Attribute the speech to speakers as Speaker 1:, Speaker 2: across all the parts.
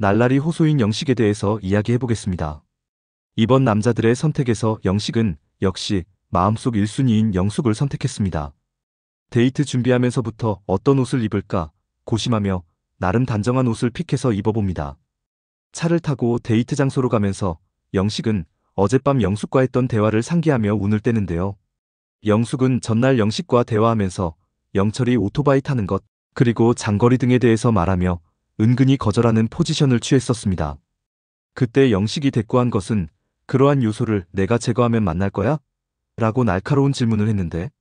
Speaker 1: 날라리 호소인 영식에 대해서 이야기해보겠습니다. 이번 남자들의 선택에서 영식은 역시 마음속 1순위인 영숙을 선택했습니다. 데이트 준비하면서부터 어떤 옷을 입을까 고심하며 나름 단정한 옷을 픽해서 입어봅니다. 차를 타고 데이트 장소로 가면서 영식은 어젯밤 영숙과 했던 대화를 상기하며 운을 떼는데요. 영숙은 전날 영식과 대화하면서 영철이 오토바이 타는 것, 그리고 장거리 등에 대해서 말하며 은근히 거절하는 포지션을 취했었습니다. 그때 영식이 대꾸한 것은 그러한 요소를 내가 제거하면 만날 거야? 라고 날카로운 질문을 했는데,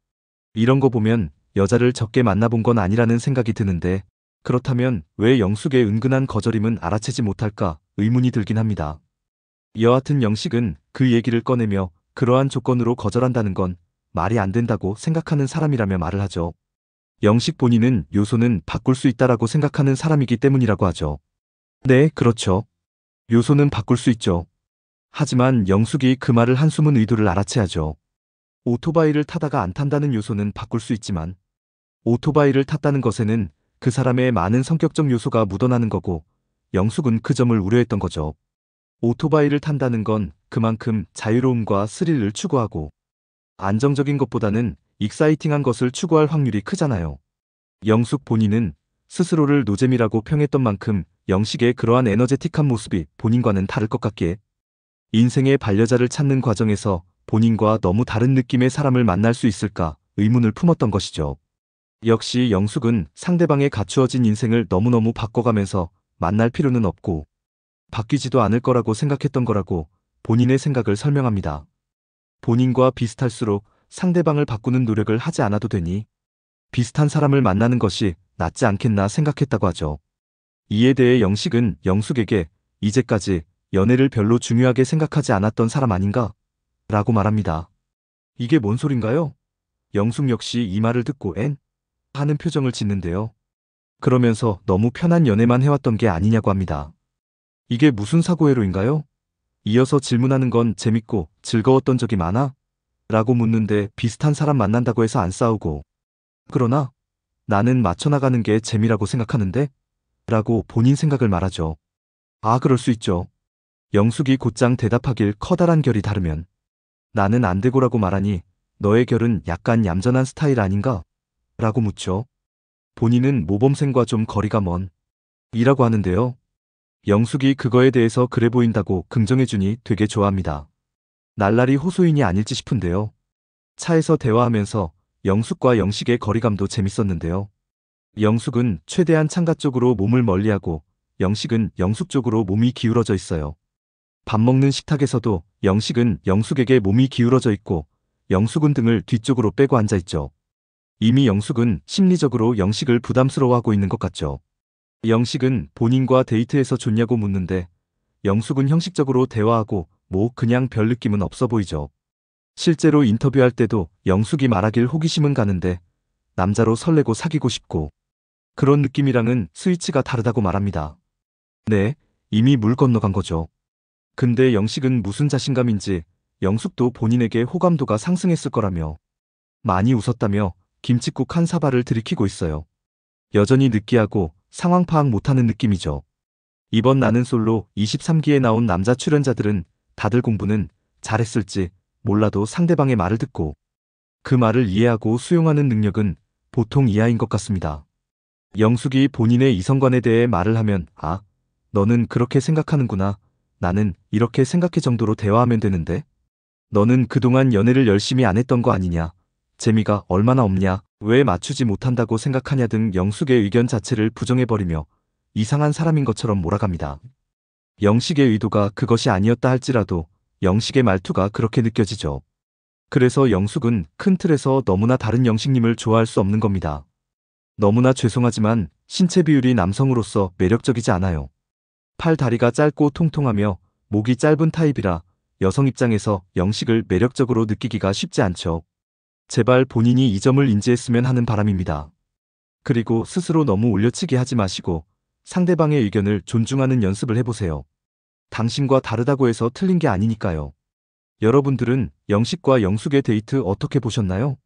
Speaker 1: 이런 거 보면 여자를 적게 만나본 건 아니라는 생각이 드는데, 그렇다면 왜 영숙의 은근한 거절임은 알아채지 못할까 의문이 들긴 합니다. 여하튼 영식은 그 얘기를 꺼내며 그러한 조건으로 거절한다는 건 말이 안 된다고 생각하는 사람이라며 말을 하죠. 영식 본인은 요소는 바꿀 수 있다라고 생각하는 사람이기 때문이라고 하죠. 네, 그렇죠. 요소는 바꿀 수 있죠. 하지만 영숙이 그 말을 한숨은 의도를 알아채야죠. 오토바이를 타다가 안 탄다는 요소는 바꿀 수 있지만 오토바이를 탔다는 것에는 그 사람의 많은 성격적 요소가 묻어나는 거고 영숙은 그 점을 우려했던 거죠. 오토바이를 탄다는 건 그만큼 자유로움과 스릴을 추구하고 안정적인 것보다는 익사이팅한 것을 추구할 확률이 크잖아요. 영숙 본인은 스스로를 노잼이라고 평했던 만큼 영식의 그러한 에너제틱한 모습이 본인과는 다를 것 같기에 인생의 반려자를 찾는 과정에서 본인과 너무 다른 느낌의 사람을 만날 수 있을까 의문을 품었던 것이죠. 역시 영숙은 상대방의 갖추어진 인생을 너무너무 바꿔가면서 만날 필요는 없고 바뀌지도 않을 거라고 생각했던 거라고 본인의 생각을 설명합니다. 본인과 비슷할수록 상대방을 바꾸는 노력을 하지 않아도 되니 비슷한 사람을 만나는 것이 낫지 않겠나 생각했다고 하죠. 이에 대해 영식은 영숙에게 이제까지 연애를 별로 중요하게 생각하지 않았던 사람 아닌가? 라고 말합니다. 이게 뭔 소린가요? 영숙 역시 이 말을 듣고 하는 표정을 짓는데요. 그러면서 너무 편한 연애만 해왔던 게 아니냐고 합니다. 이게 무슨 사고회로인가요? 이어서 질문하는 건 재밌고 즐거웠던 적이 많아? 라고 묻는데 비슷한 사람 만난다고 해서 안 싸우고 그러나 나는 맞춰나가는 게 재미라고 생각하는데? 라고 본인 생각을 말하죠. 아, 그럴 수 있죠. 영숙이 곧장 대답하길 커다란 결이 다르면 나는 안 되고라고 말하니 너의 결은 약간 얌전한 스타일 아닌가? 라고 묻죠. 본인은 모범생과 좀 거리가 먼 이라고 하는데요. 영숙이 그거에 대해서 그래 보인다고 긍정해주니 되게 좋아합니다. 날라리 호소인이 아닐지 싶은데요. 차에서 대화하면서 영숙과 영식의 거리감도 재밌었는데요. 영숙은 최대한 창가 쪽으로 몸을 멀리하고 영식은 영숙 쪽으로 몸이 기울어져 있어요. 밥 먹는 식탁에서도 영식은 영숙에게 몸이 기울어져 있고 영숙은 등을 뒤쪽으로 빼고 앉아 있죠. 이미 영숙은 심리적으로 영식을 부담스러워하고 있는 것 같죠. 영식은 본인과 데이트해서 좋냐고 묻는데 영숙은 형식적으로 대화하고 뭐 그냥 별 느낌은 없어 보이죠. 실제로 인터뷰할 때도 영숙이 말하길 호기심은 가는데 남자로 설레고 사귀고 싶고 그런 느낌이랑은 스위치가 다르다고 말합니다. 네, 이미 물 건너간 거죠. 근데 영식은 무슨 자신감인지 영숙도 본인에게 호감도가 상승했을 거라며 많이 웃었다며 김칫국 한 사발을 들이키고 있어요. 여전히 느끼하고 상황 파악 못하는 느낌이죠. 이번 나는 솔로 23기에 나온 남자 출연자들은 다들 공부는 잘했을지 몰라도 상대방의 말을 듣고 그 말을 이해하고 수용하는 능력은 보통 이하인 것 같습니다. 영숙이 본인의 이성관에 대해 말을 하면 아, 너는 그렇게 생각하는구나. 나는 이렇게 생각해 정도로 대화하면 되는데 너는 그동안 연애를 열심히 안 했던 거 아니냐. 재미가 얼마나 없냐. 왜 맞추지 못한다고 생각하냐 등 영숙의 의견 자체를 부정해버리며 이상한 사람인 것처럼 몰아갑니다. 영식의 의도가 그것이 아니었다 할지라도 영식의 말투가 그렇게 느껴지죠. 그래서 영숙은 큰 틀에서 너무나 다른 영식님을 좋아할 수 없는 겁니다. 너무나 죄송하지만 신체 비율이 남성으로서 매력적이지 않아요. 팔 다리가 짧고 통통하며 목이 짧은 타입이라 여성 입장에서 영식을 매력적으로 느끼기가 쉽지 않죠. 제발 본인이 이 점을 인지했으면 하는 바람입니다. 그리고 스스로 너무 올려치기 하지 마시고 상대방의 의견을 존중하는 연습을 해보세요. 당신과 다르다고 해서 틀린 게 아니니까요. 여러분들은 영식과 영숙의 데이트 어떻게 보셨나요?